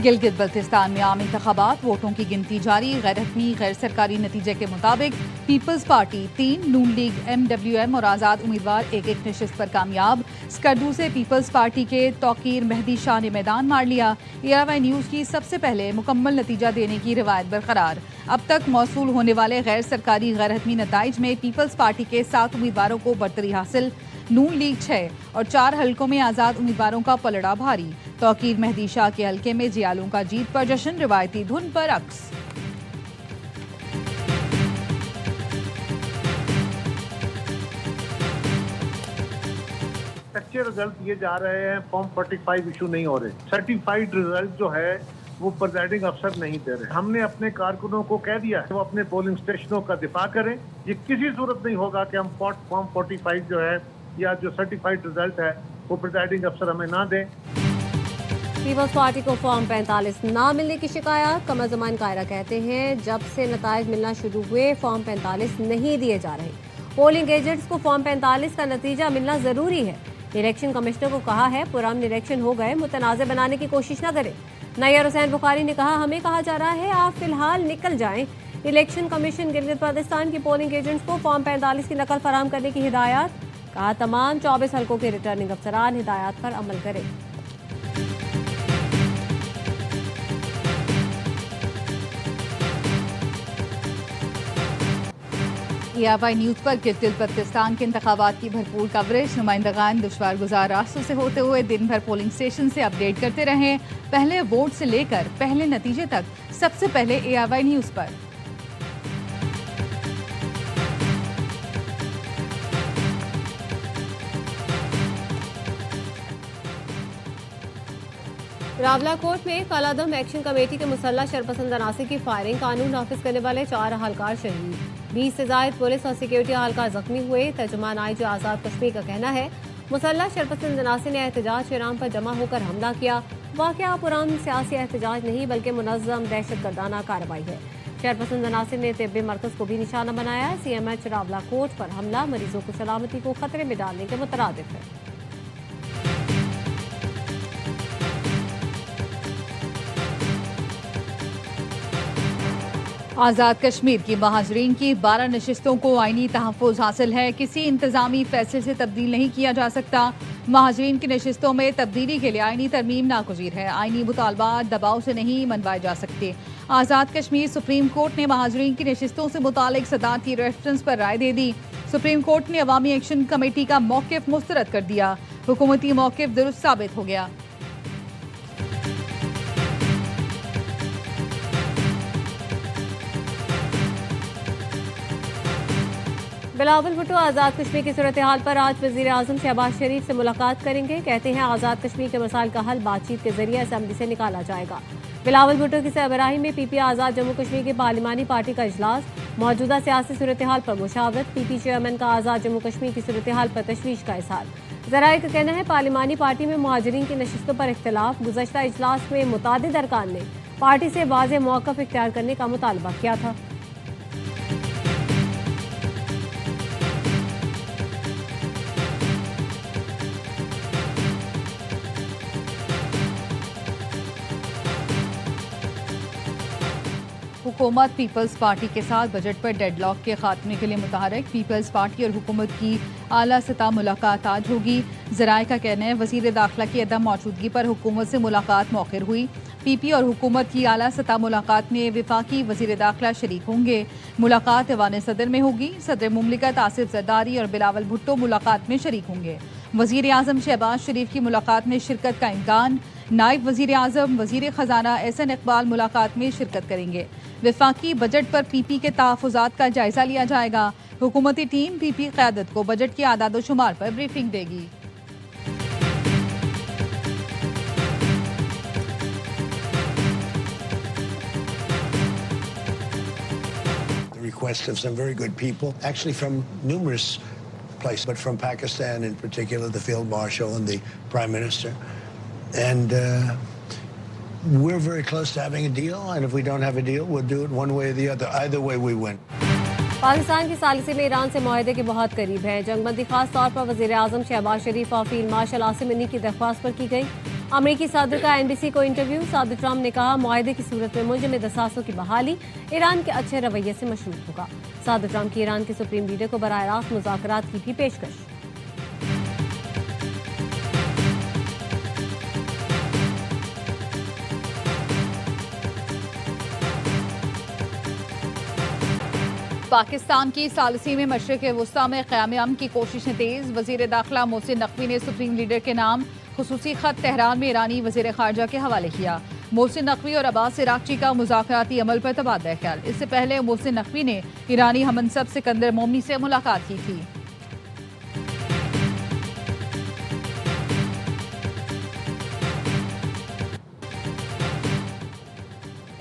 گلگت بلتستان میں عام انتخابات، ووٹوں کی گنتی جاری۔ غیر حتمی غیر سرکاری نتیجے کے مطابق پیپلز پارٹی 3، نون لیگ، MWM اور آزاد امیدوار ایک ایک نشست پر کامیاب۔ سکردو سے پیپلز پارٹی کے توقیر مہدی شاہ نے میدان مار لیا۔ ARY نیوز کی سب سے پہلے مکمل نتیجہ دینے کی روایت برقرار۔ اب تک موصول ہونے والے غیر سرکاری غیر حتمی نتائج میں پیپلز پارٹی کے 7 امیدواروں کو برتری حاصل، نون لیگ 6 اور 4 حلقوں میں آزاد امیدواروں کا پلڑا بھاری۔ توقیر مہدی شاہ کے حلقے میں جیالوں کا جیت پر جشن، روایتی دھن پر رقص۔ اچھے رزلٹ یہ جا رہے ہیں، فارم 45 ایشو نہیں ہو رہے، سرٹیفائیڈ رزلٹ جو ہے وہ پریزائڈنگ افسر نہیں دے رہے۔ ہم نے اپنے کارکنوں کو کہہ دیا ہے وہ اپنے پولنگ اسٹیشنوں کا دفاع کریں۔ یہ کسی صورت نہیں ہوگا کہ ہم فارم 45 جو ہے یا جو سرٹیفائیڈ رزلٹ ہے وہ پریزائڈنگ افسر ہمیں نہ دیں۔ پیپلز پارٹی کو فارم 45 نہ ملنے کی شکایات۔ قمر زمان قائرہ کہتے ہیں جب سے نتائج ملنا شروع ہوئے فارم 45 نہیں دیے جا رہے۔ پولنگ ایجنٹس کو فارم 45 کا نتیجہ ملنا ضروری ہے۔ الیکشن کمشنر کو کہا ہے پرامن الیکشن ہو گئے، متنازع بنانے کی کوشش نہ کریں۔ نیار حسین بخاری نے کہا ہمیں کہا جا رہا ہے آپ فی الحال نکل جائیں۔ الیکشن کمیشن گلگت بلتستان کی پولنگ ایجنٹس کو فارم 45 کی نقل فراہم کرنے کی ہدایات۔ کہا تمام 24 حلقوں کے ریٹرننگ افسران ہدایات پر عمل کریں۔ ARY نیوز پر گلگت بلتستان کے انتخابات کی بھرپور کوریج۔ نمائندگان دشوار گزار راستوں سے ہوتے ہوئے دن بھر پولنگ اسٹیشن سے اپڈیٹ کرتے رہے۔ پہلے ووٹ سے لے کر پہلے نتیجے تک سب سے پہلے ARY نیوز پر۔ راولہ کوٹ میں کالعدم ایکشن کمیٹی کے مسلح شرپسند عناصر کی فائرنگ، قانون نافذ کرنے والے 4 اہلکار شہید، 20 سے زائد پولیس اور سیکیورٹی اہلکار زخمی ہوئے۔ ترجمان IGP آزاد کشمیر کا کہنا ہے مسلح شرپسند عناصر نے احتجاج پیرام پر جمع ہو کر حملہ کیا۔ واقعہ پرامن سیاسی احتجاج نہیں بلکہ منظم دہشت گردانہ کارروائی ہے۔ شرپسند عناصر نے طبی مرکز کو بھی نشانہ بنایا۔ CMH راولہ کوٹ پر حملہ مریضوں کی سلامتی کو خطرے میں ڈالنے کے مترادف ہے۔ آزاد کشمیر کی مہاجرین کی 12 نشستوں کو آئینی تحفظ حاصل ہے، کسی انتظامی فیصلے سے تبدیل نہیں کیا جا سکتا۔ مہاجرین کی نشستوں میں تبدیلی کے لیے آئینی ترمیم ناگزیر ہے، آئینی مطالبات دباؤ سے نہیں منوائے جا سکتے۔ آزاد کشمیر سپریم کورٹ نے مہاجرین کی نشستوں سے متعلق صدارتی ریفرنس پر رائے دے دی۔ سپریم کورٹ نے عوامی ایکشن کمیٹی کا موقف مسترد کر دیا، حکومتی موقف درست ثابت ہو گیا۔ بلاول بھٹو آزاد کشمیر کی صورتحال پر آج وزیر اعظم شہباز شریف سے ملاقات کریں گے۔ کہتے ہیں آزاد کشمیر کے مسائل کا حل بات چیت کے ذریعے اسمبلی سے نکالا جائے گا۔ بلاول بھٹو کی سربراہی میں PPI آزاد جموں کشمیر کی پارلیمانی پارٹی کا اجلاس، موجودہ سیاسی صورتحال پر مشاورت، PP چیئرمین کا آزاد جموں کشمیر کی صورتحال پر تشویش کا اظہار۔ ذرائع کا کہنا ہے پارلیمانی پارٹی میں مہاجرین کی نشستوں پر اختلاف، گزشتہ اجلاس میں متعدد ارکان نے پارٹی سے واضح موقف اختیار کرنے کا مطالبہ کیا تھا۔ حکومت پیپلز پارٹی کے ساتھ بجٹ پر ڈیڈ لاک کے خاتمے کے لیے متحرک۔ پیپلز پارٹی اور حکومت کی اعلیٰ سطح ملاقات آج ہوگی۔ ذرائع کا کہنا ہے وزیر داخلہ کی عدم موجودگی پر حکومت سے ملاقات مؤخر ہوئی۔ PP اور حکومت کی اعلیٰ سطح ملاقات میں وفاقی وزیر داخلہ شریک ہوں گے۔ ملاقات ایوان صدر میں ہوگی۔ صدر مملکت آصف زرداری اور بلاول بھٹو ملاقات میں شریک ہوں گے۔ وزیر اعظم شہباز شریف کی ملاقات میں شرکت کا امکان۔ نائب وزیر اعظم وزیر خزانہ احسن اقبال ملاقات میں شرکت کریں گے۔ وفاقی بجٹ پر PP کے تحفظات کا جائزہ لیا جائے گا۔ حکومتی ٹیم PP قیادت کو بجٹ کے اعداد و شمار پر بریفنگ دے گی۔ Request of some very good people, actually from numerous places, but from Pakistan in particular, the Field Marshal and the Prime Minister. And we're very close to having a deal, and if we don't have a deal, we'll do it one way or the other. Either way, we win. Pakistan کی ثالثی میں ایران سے معاہدے کے بہت قریب ہے۔ جنگ بندی خاص طور پر وزیر اعظم شہباز شریف اور فیلڈ مارشل عاصم منی کی درخواست پر کی گئی۔ अमेरिकी सदर का NBC को इंटरव्यू। सदर ट्रंप ने कहा मुआहदे की सूरत में मुंजमद असासों की बहाली ईरान के अच्छे रवैये से मशरूत होगा। सदर ट्रंप की ईरान के सुप्रीम लीडर को बराह रास्त मुज़ाकरात की भी पेशकश। पाकिस्तान की सालसी में मशरिक़ वुस्ता में क़याम अमन की कोशिशें तेज़। वज़ीर दाखिला मोहसिन नकवी ने सुप्रीम लीडर के नाम खुसूसी खत तेहरान में ईरानी वज़ीर ख़ारजा के हवाले किया। मोहसिन नकवी और अब्बास इराक़ची का मुज़ाकराती अमल पर तबादला ख्याल। इससे पहले मोहसिन नकवी ने ईरानी हममनसब सिकंदर मोमनी से मुलाकात की थी।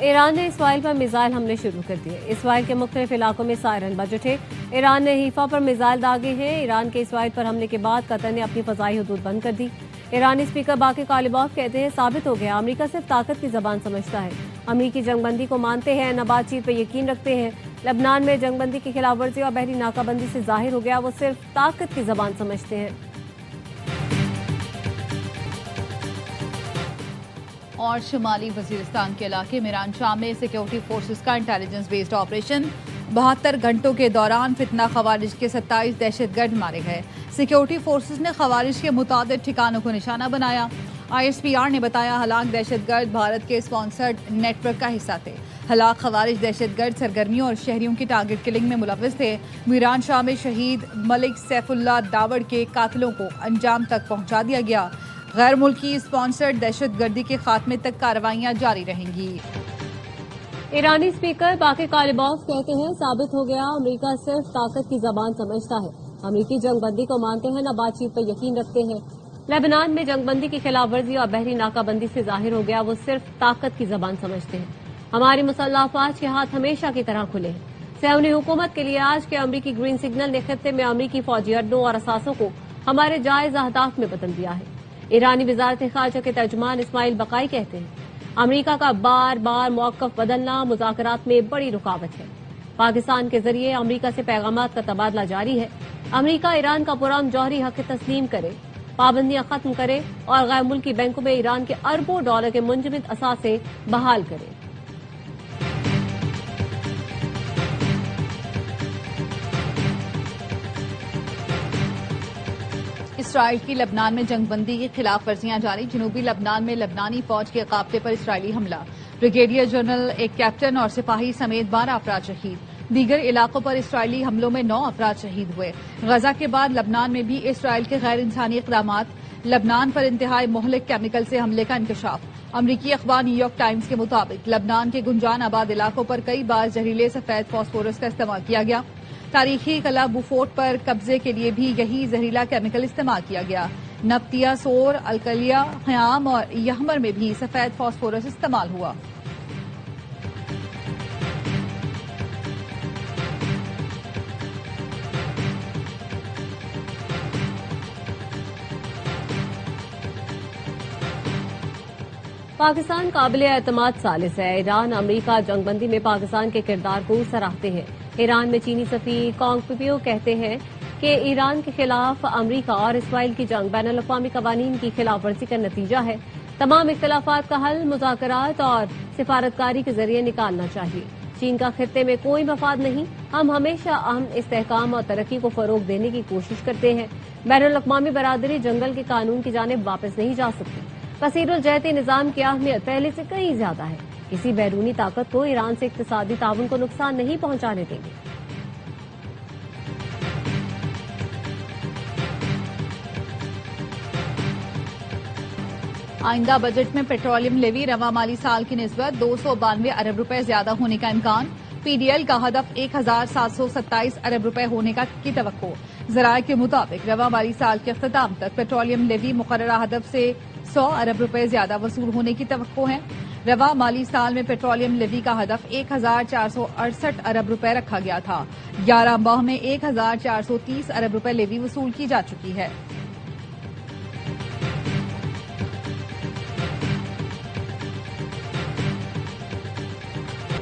ईरान ने इसराइल पर मिसाइल हमले शुरू कर दिए। इसराइल के मुख्तलिफ इलाकों में सायरन बज उठे। ईरान ने हीफा पर मिसाइल दागे हैं। ईरान के इसराइल पर हमले के बाद कतर ने अपनी फ़ज़ाई हदूद बंद कर दी। ईरानी स्पीकर बाकी कालिबॉफ कहते हैं साबित हो गया अमेरिका सिर्फ ताकत की ज़बान समझता है। अमेरिकी जंगबंदी को मानते हैं, न बातचीत पर यकीन रखते हैं। लबनान में जंगबंदी की खिलाफ वर्जी और बहरी नाकाबंदी से जाहिर हो गया वो सिर्फ ताकत की ज़बान समझते हैं। और शुमाली वजीरिस्तान के इलाके मीरान शाम में सिक्योरिटी फोर्सेस का इंटेलिजेंस बेस्ड ऑपरेशन। 72 घंटों के दौरान फितना खवारिज के 27 दहशतगर्द मारे गए। सिक्योरिटी फोर्सेस ने खवारिज के मुताबिक ठिकानों को निशाना बनाया। ISPR ने बताया हलाक दहशतगर्द भारत के स्पॉन्सर्ड नेटवर्क का हिस्सा थे। हलाक खवारिज दहशतगर्द सरगर्मियों और शहरियों की टारगेट किलिंग में मुलव्विस थे। मीरान शाह में शहीद मलिक सैफुल्लाह दावड़ के कातिलों को अंजाम तक पहुंचा दिया गया। गैर मुल्की स्पॉन्सर्ड दहशतगर्दी के खात्मे तक कार्रवाइयां जारी रहेंगी। ईरानी स्पीकर बाकी कालिबॉफ कहते हैं साबित हो गया अमेरिका सिर्फ ताकत की जबान समझता है। अमेरिकी जंगबंदी को मानते हैं, न बातचीत पर यकीन रखते हैं। लेबनान में जंगबंदी की खिलाफ वर्जी और बहरी नाकाबंदी से जाहिर हो गया वो सिर्फ ताकत की जबान समझते हैं। हमारी मुसल्लह अफवाज के हाथ हमेशा की तरह खुले हैं। सहूनी हुकूमत के लिए आज के अमरीकी ग्रीन सिग्नल ने खित्ते में अमरीकी फौजी अड्डों और असासों को हमारे जायज अहदाफ में बदल दिया है। ईरानी वजारत खारजा के तर्जुमान इस्माइल बकाई कहते हैं अमेरिका का बार बार मौक़िफ़ बदलना मुज़ाकरात में बड़ी रुकावट है। पाकिस्तान के जरिए अमेरिका से पैगामात का तबादला जारी है। अमेरिका ईरान का पुरअमन जौहरी हक़ तस्लीम करे, पाबंदियां खत्म करे और गैर मुल्की बैंकों में ईरान के अरबों डॉलर के मुंजमद असासे बहाल करे। इसराइल की लबनान में जंगबंदी की खिलाफ वर्जियां जारी। जनूबी लबनान में लबनानी फौज के काफिले पर इसराइली हमला। ब्रिगेडियर जनरल, एक कैप्टन और सिपाही समेत 12 अफराद शहीद। दीगर इलाकों पर इसराइली हमलों में 9 अफराद शहीद हुए। गजा के बाद लबनान में भी इसराइल के गैर इंसानी इक़दामात। लबनान पर इंतहाई मोहलिक केमिकल से हमले का इंकशाफ। अमरीकी अखबार न्यूयॉर्क टाइम्स के मुताबिक लबनान के गुंजान आबाद इलाकों पर कई बार जहरीले सफेद फास्फोरस का इस्तेमाल किया गया। तारीखी कला बुफोर्ट पर कब्जे के लिए भी यही जहरीला केमिकल इस्तेमाल किया गया। नब्तिया, सोर, अलकलिया, ख़याम और यहमर में भी सफेद फास्फोरस इस्तेमाल हुआ। पाकिस्तान काबिल एतमाद सालिस है। ईरान अमेरिका जंगबंदी में पाकिस्तान के किरदार को सराहते हैं। ईरान में चीनी सफीर कॉन्ग पिपियो कहते हैं कि ईरान के खिलाफ अमेरिका और इसराइल की जंग बैनुल अक़वामी कवानीन की खिलाफ वर्जी का नतीजा है। तमाम इख्तिलाफात का हल मुज़ाकरात और सिफारतकारी के जरिए निकालना चाहिए। चीन का खित्ते में कोई मफाद नहीं। हम हमेशा अमन, इस्तेहकाम और तरक्की को फरोग देने की कोशिश करते हैं। बैनुल अक़वामी बरादरी जंगल के कानून की जानिब वापस नहीं जा सकती। कसीरुल जहती निज़ाम की अहमियत पहले से कहीं ज्यादा है। किसी बैरूनी ताकत को ईरान से इक्तिसादी ताउन को नुकसान नहीं पहुंचाने देंगे। आइंदा बजट में पेट्रोलियम लेवी रवा माली साल की निस्बत 292 अरब रुपए ज्यादा होने का इम्कान। PDL का हदफ 1727 अरब रुपए होने की तवक्को। ज़राए के मुताबिक रवा माली साल के अख्ताम तक पेट्रोलियम लेवी मुकर्ररा हदफ से 100 अरब रुपए ज्यादा वसूल होने की तवक्को है। रवा माली साल में पेट्रोलियम लेवी का हदफ 1468 अरब रुपए रखा गया था। 11 माह में 1430 अरब रुपए लेवी वसूल की जा चुकी है।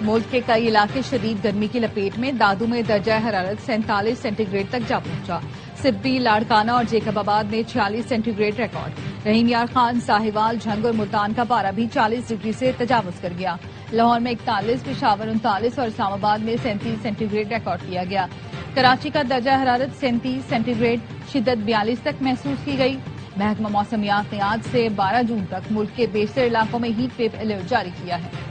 मुल्क के कई इलाके शदीद गर्मी की लपेट में। दादू में दर्जा हरारत 47 सेंटीग्रेड तक जा पहुंचा। सिब्बी, लाड़काना और जेकबाबाद में 46 सेंटीग्रेड रिकॉर्ड। रहीम यार खान, साहिवाल, झंग और मुल्तान का पारा भी 40 डिग्री से तजावुज कर गया। लाहौर में 41, पेशावर 39 और इस्लामाबाद में 37 सेंटीग्रेड रिकॉर्ड किया गया। कराची का दर्जा हरारत 37 सेंटीग्रेड, शिद्दत 42 तक महसूस की गई। महकमा मौसमियात ने आज से 12 जून तक मुल्क के बेशतर इलाकों में हीट वेव अलर्ट जारी किया है।